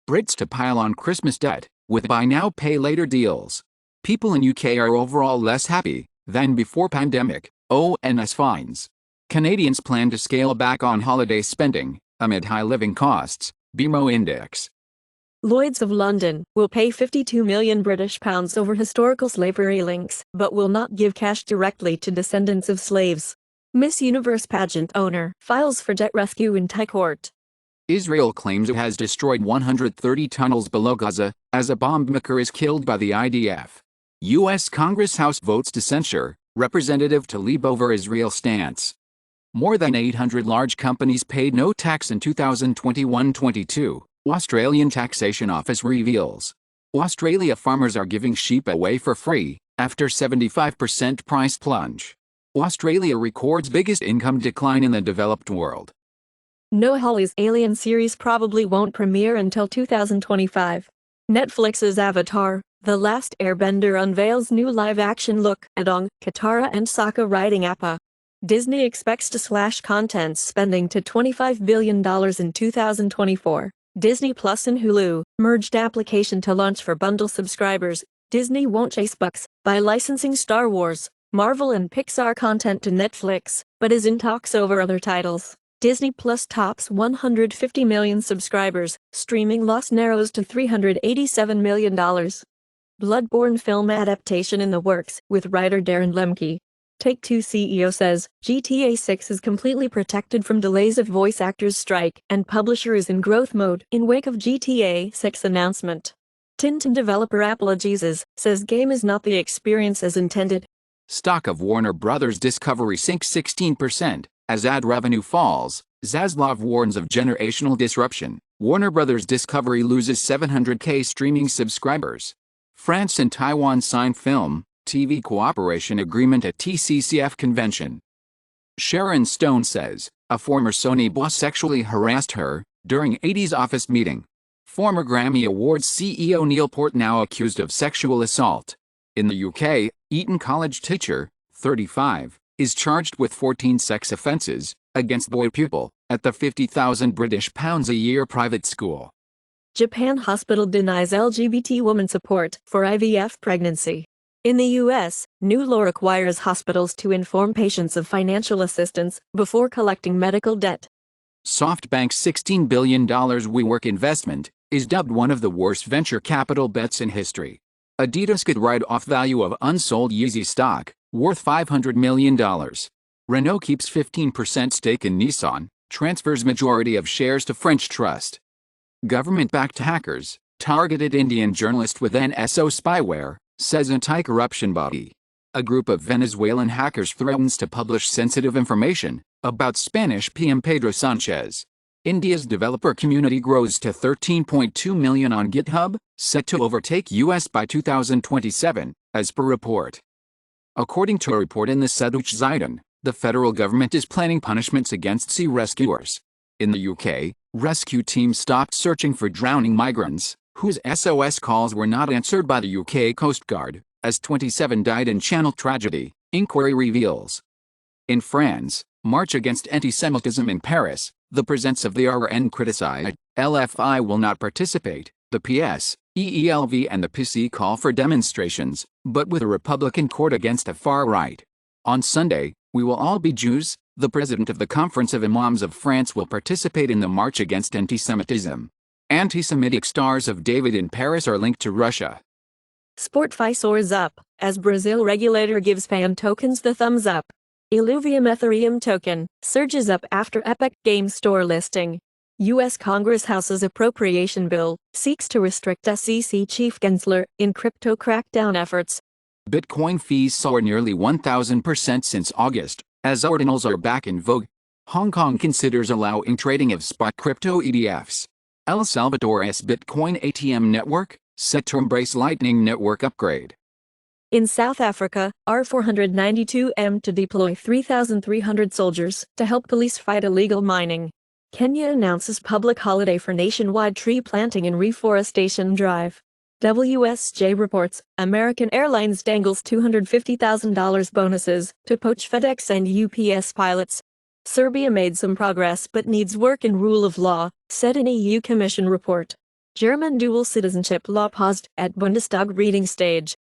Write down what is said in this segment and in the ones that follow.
Brits to pile on Christmas debt, with buy now pay later deals. People in UK are overall less happy than before pandemic, ONS finds. Canadians plan to scale back on holiday spending, amid high living costs, BMO Index. Lloyds of London will pay £52 million over historical slavery links, but will not give cash directly to descendants of slaves. Miss Universe pageant owner files for debt rescue in Thai court. Israel claims it has destroyed 130 tunnels below Gaza, as a bombmaker is killed by the IDF. U.S. Congress House votes to censure Representative Tlaib over Israel stance. More than 800 large companies paid no tax in 2021-22, Australian Taxation Office reveals. Australia farmers are giving sheep away for free, after 75% price plunge. Australia records biggest income decline in the developed world. Noah Hawley's Alien series probably won't premiere until 2025. Netflix's Avatar, The Last Airbender unveils new live-action look at Aang, Katara and Sokka riding Appa. Disney expects to slash content spending to $25 billion in 2024. Disney Plus and Hulu merged application to launch for bundle subscribers. Disney won't chase bucks by licensing Star Wars, Marvel and Pixar content to Netflix, but is in talks over other titles. Disney Plus tops 150 million subscribers, streaming loss narrows to $387 million. Bloodborne film adaptation in the works, with writer Darren Lemke. Take-Two CEO says, GTA 6 is completely protected from delays of voice actors strike, and publisher is in growth mode in wake of GTA 6 announcement. Tintin developer Apologies says game is not the experience as intended. Stock of Warner Bros. Discovery sinks 16%, as ad revenue falls. Zaslav warns of generational disruption. Warner Bros. Discovery loses 700,000 streaming subscribers. France and Taiwan sign film, TV cooperation agreement at TCCF convention. Sharon Stone says, a former Sony boss sexually harassed her during 80s office meeting. Former Grammy Awards CEO Neil Peart now accused of sexual assault. In the UK, Eton College teacher, 35, is charged with 14 sex offences against boy pupil at the £50,000 a year private school. Japan hospital denies LGBT woman support for IVF pregnancy. In the U.S., new law requires hospitals to inform patients of financial assistance before collecting medical debt. SoftBank's $16 billion WeWork investment is dubbed one of the worst venture capital bets in history. Adidas could write off value of unsold Yeezy stock, worth $500 million. Renault keeps 15% stake in Nissan, transfers majority of shares to French trust. Government-backed hackers targeted Indian journalist with NSO spyware, says anti-corruption body. A group of Venezuelan hackers threatens to publish sensitive information about Spanish PM Pedro Sanchez. India's developer community grows to 13.2 million on GitHub, set to overtake US by 2027, as per report. According to a report in the Süddeutsche Zeitung, the federal government is planning punishments against sea rescuers. In the UK, rescue teams stopped searching for drowning migrants, whose SOS calls were not answered by the UK Coast Guard, as 27 died in Channel tragedy, inquiry reveals. In France, March against anti-Semitism in Paris, the presence of the RN criticized, LFI will not participate, the PS, EELV and the PC call for demonstrations, but with a Republican court against a far right. On Sunday, we will all be Jews. The president of the Conference of Imams of France will participate in the March against anti-Semitism. Anti-Semitic stars of David in Paris are linked to Russia. Sportfi soars up, as Brazil regulator gives fan tokens the thumbs up. Illuvium Ethereum token surges up after Epic Games Store listing. U.S. Congress House's appropriation bill seeks to restrict SEC Chief Gensler in crypto crackdown efforts. Bitcoin fees soar nearly 1,000% since August, as ordinals are back in vogue. Hong Kong considers allowing trading of spot crypto ETFs. El Salvador's Bitcoin ATM network, set to embrace Lightning Network upgrade. In South Africa, R492M to deploy 3,300 soldiers to help police fight illegal mining. Kenya announces public holiday for nationwide tree planting and reforestation drive. WSJ reports, American Airlines dangles $250,000 bonuses to poach FedEx and UPS pilots. Serbia made some progress but needs work in rule of law, said an EU Commission report. German dual citizenship law paused at Bundestag reading stage.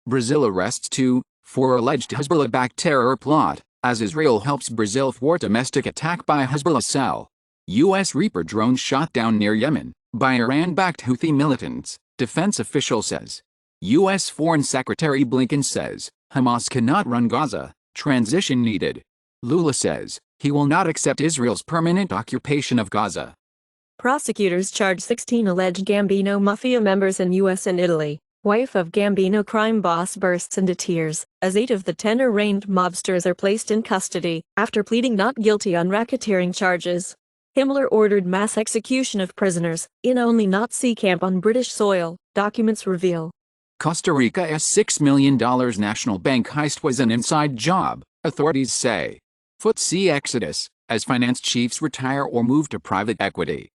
Brazil arrests 2 for alleged Hezbollah-backed terror plot, as Israel helps Brazil thwart domestic attack by Hezbollah cell. U.S. Reaper drone shot down near Yemen by Iran-backed Houthi militants, defense official says. U.S. Foreign Secretary Blinken says, Hamas cannot run Gaza, transition needed. Lula says, he will not accept Israel's permanent occupation of Gaza. Prosecutors charge 16 alleged Gambino mafia members in U.S. and Italy. Wife of Gambino crime boss bursts into tears, as 8 of the 10 arraigned mobsters are placed in custody, after pleading not guilty on racketeering charges. Himmler ordered mass execution of prisoners, in only Nazi camp on British soil, documents reveal. Costa Rica's $6 million national bank heist was an inside job, authorities say. FTSE exodus, as finance chiefs retire or move to private equity.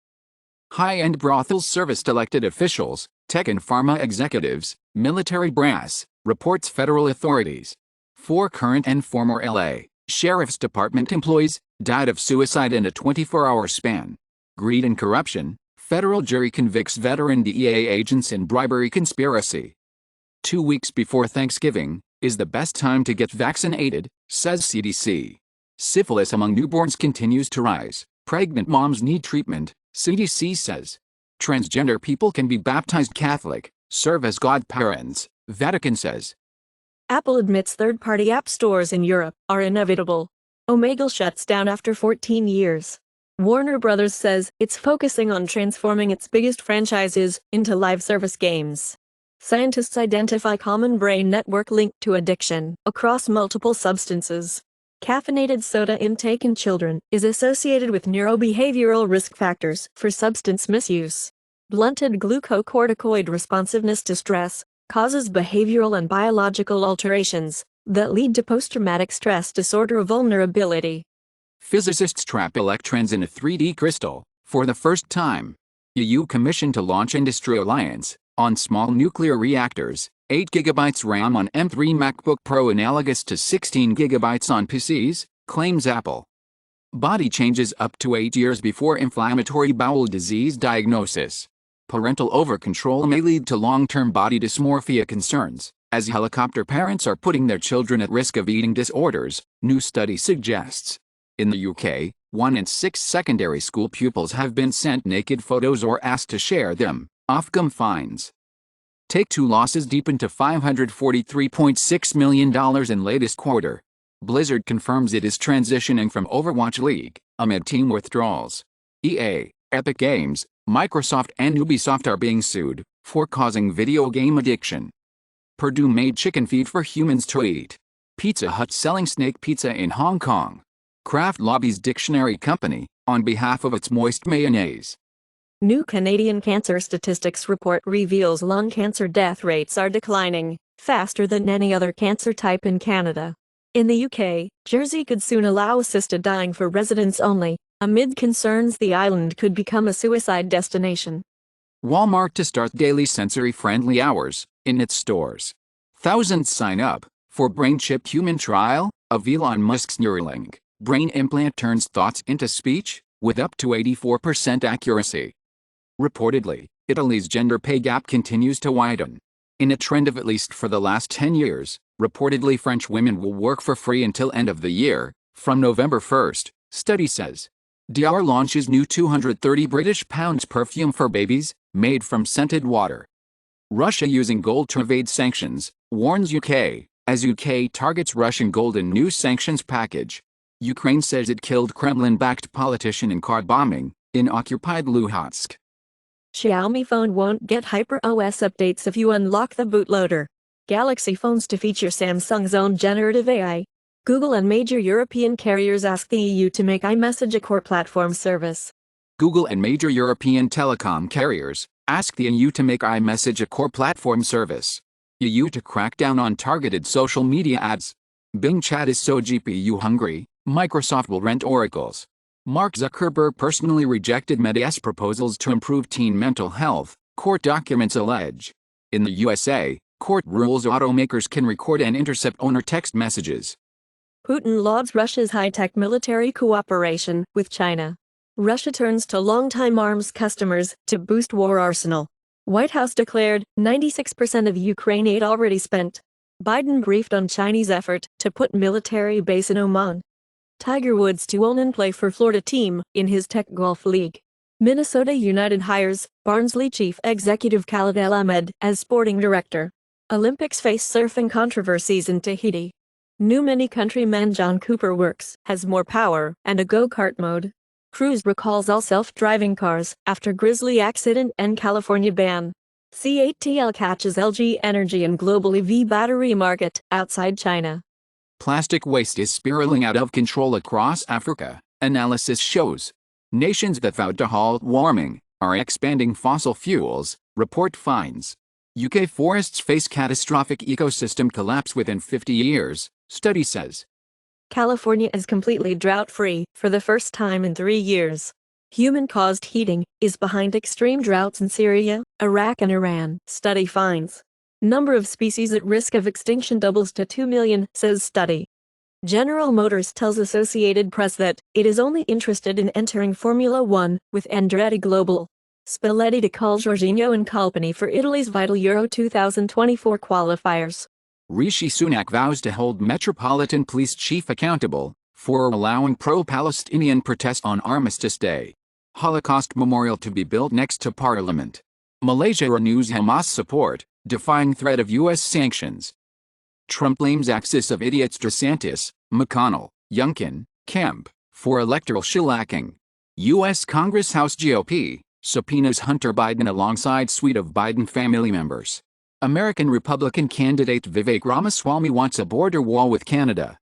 High-end brothels serviced elected officials, tech and pharma executives, military brass, reports federal authorities. 4 current and former L.A. Sheriff's Department employees died of suicide in a 24-hour span. Greed and corruption, federal jury convicts veteran DEA agents in bribery conspiracy. 2 weeks before Thanksgiving is the best time to get vaccinated, says CDC. Syphilis among newborns continues to rise. Pregnant moms need treatment, CDC says. Transgender people can be baptized Catholic, serve as godparents, Vatican says. Apple admits third-party app stores in Europe are inevitable. Omegle shuts down after 14 years. Warner Bros. Says it's focusing on transforming its biggest franchises into live service games. Scientists identify common brain network linked to addiction across multiple substances. Caffeinated soda intake in children is associated with neurobehavioral risk factors for substance misuse. Blunted glucocorticoid responsiveness to stress causes behavioral and biological alterations that lead to post-traumatic stress disorder vulnerability. Physicists trap electrons in a 3D crystal for the first time. EU commissioned to launch industry alliance on small nuclear reactors. 8 GB RAM on M3 MacBook Pro analogous to 16 GB on PCs, claims Apple. Body changes up to 8 years before inflammatory bowel disease diagnosis. Parental overcontrol may lead to long-term body dysmorphia concerns, as helicopter parents are putting their children at risk of eating disorders, new study suggests. In the UK, 1 in 6 secondary school pupils have been sent naked photos or asked to share them. Ofcom finds. Take-Two losses deepen to $543.6 million in latest quarter. Blizzard confirms it is transitioning from Overwatch League amid team withdrawals. EA, Epic Games, Microsoft and Ubisoft are being sued for causing video game addiction. Purdue made chicken feed for humans to eat. Pizza Hut selling snake pizza in Hong Kong. Kraft lobbies dictionary company on behalf of its moist mayonnaise. New Canadian cancer statistics report reveals lung cancer death rates are declining faster than any other cancer type in Canada. In the UK, Jersey could soon allow assisted dying for residents only, amid concerns the island could become a suicide destination. Walmart to start daily sensory-friendly hours in its stores. Thousands sign up for brain chip human trial of Elon Musk's Neuralink. Brain implant turns thoughts into speech with up to 84% accuracy. Reportedly, Italy's gender pay gap continues to widen. In a trend of at least for the last 10 years, reportedly French women will work for free until end of the year, from November 1st, study says. Dior launches new £230 perfume for babies, made from scented water. Russia using gold to evade sanctions, warns UK, as UK targets Russian gold in new sanctions package. Ukraine says it killed Kremlin-backed politician in car bombing in occupied Luhansk. Xiaomi phone won't get HyperOS updates if you unlock the bootloader. Galaxy phones to feature Samsung's own generative AI. Google and major European carriers ask the EU to make iMessage a core platform service. Google and major European telecom carriers ask the EU to make iMessage a core platform service. EU to crack down on targeted social media ads. Bing Chat is so GPU hungry, Microsoft will rent oracles. Mark Zuckerberg personally rejected Meta's proposals to improve teen mental health, court documents allege. In the USA, court rules automakers can record and intercept owner text messages. Putin lauds Russia's high-tech military cooperation with China. Russia turns to longtime arms customers to boost war arsenal. White House declared 96% of Ukraine aid already spent. Biden briefed on Chinese effort to put military base in Oman. Tiger Woods to own and play for Florida team in his Tech Golf League. Minnesota United hires Barnsley chief executive Khalid El Ahmed as sporting director. Olympics face surfing controversies in Tahiti. New mini-country man John Cooper Works has more power and a go-kart mode. Cruise recalls all self-driving cars after grisly accident and California ban. CATL catches LG Energy in global EV battery market outside China. Plastic waste is spiraling out of control across Africa, analysis shows. Nations that vowed to halt warming are expanding fossil fuels, report finds. UK forests face catastrophic ecosystem collapse within 50 years, study says. California is completely drought-free for the first time in 3 years. Human-caused heating is behind extreme droughts in Syria, Iraq and Iran, study finds. Number of species at risk of extinction doubles to 2 million, says study. General Motors tells Associated Press that it is only interested in entering Formula One with Andretti Global. Spalletti to call Jorginho and Colpany for Italy's vital Euro 2024 qualifiers. Rishi Sunak vows to hold Metropolitan Police Chief accountable for allowing pro-Palestinian protest on Armistice Day. Holocaust memorial to be built next to Parliament. Malaysia renews Hamas support, defying threat of U.S. sanctions. Trump blames axis of idiots DeSantis, McConnell, Youngkin, Kemp, for electoral shellacking. U.S. Congress House GOP subpoenas Hunter Biden alongside suite of Biden family members. American Republican candidate Vivek Ramaswamy wants a border wall with Canada.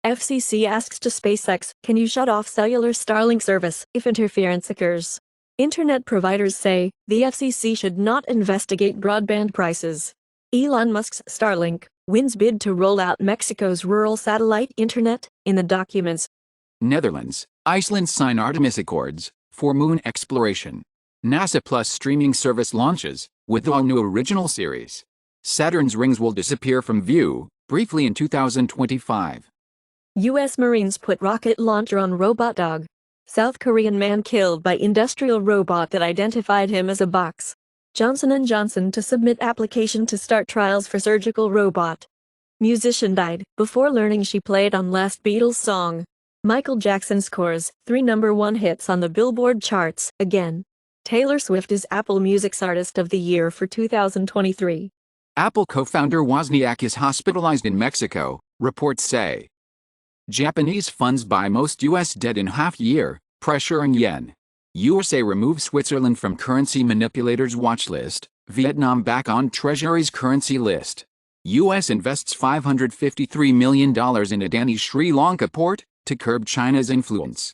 FCC asks to SpaceX, can you shut off cellular Starlink service if interference occurs? Internet providers say the FCC should not investigate broadband prices. Elon Musk's Starlink wins bid to roll out Mexico's rural satellite internet in the documents. Netherlands, Iceland sign Artemis Accords for moon exploration. NASA Plus streaming service launches with all new original series. Saturn's rings will disappear from view briefly in 2025. U.S. Marines put rocket launcher on robot dog. South Korean man killed by industrial robot that identified him as a box. Johnson & Johnson to submit application to start trials for surgical robot. Musician died before learning she played on last Beatles song. Michael Jackson scores 3 #1 hits on the Billboard charts again. Taylor Swift is Apple Music's Artist of the Year for 2023. Apple co-founder Wozniak is hospitalized in Mexico, reports say. Japanese funds buy most U.S. debt in half-year, pressuring yen. USA removes Switzerland from currency manipulators' watch list, Vietnam back on Treasury's currency list. U.S. invests $553 million in Adani Sri Lanka port to curb China's influence.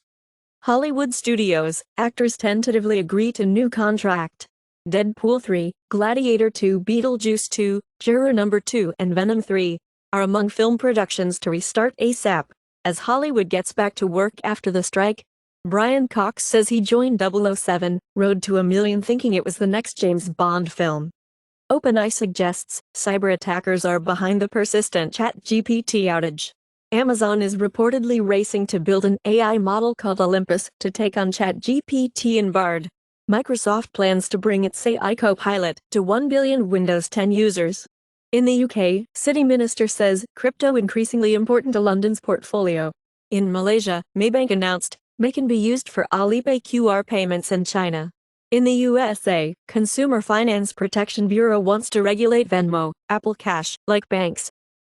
Hollywood studios, actors tentatively agree to new contract. Deadpool 3, Gladiator 2, Beetlejuice 2, Juror Number 2 and Venom 3 are among film productions to restart ASAP as Hollywood gets back to work after the strike. Brian Cox says he joined 007, Road to a Million thinking it was the next James Bond film. OpenAI suggests cyber attackers are behind the persistent ChatGPT outage. Amazon is reportedly racing to build an AI model called Olympus to take on ChatGPT and Bard. Microsoft plans to bring its AI Copilot to 1 billion Windows 10 users. In the UK, City Minister says crypto increasingly important to London's portfolio. In Malaysia, Maybank announced May can be used for Alipay QR payments in China. In the USA, Consumer Finance Protection Bureau wants to regulate Venmo, Apple Cash, like banks,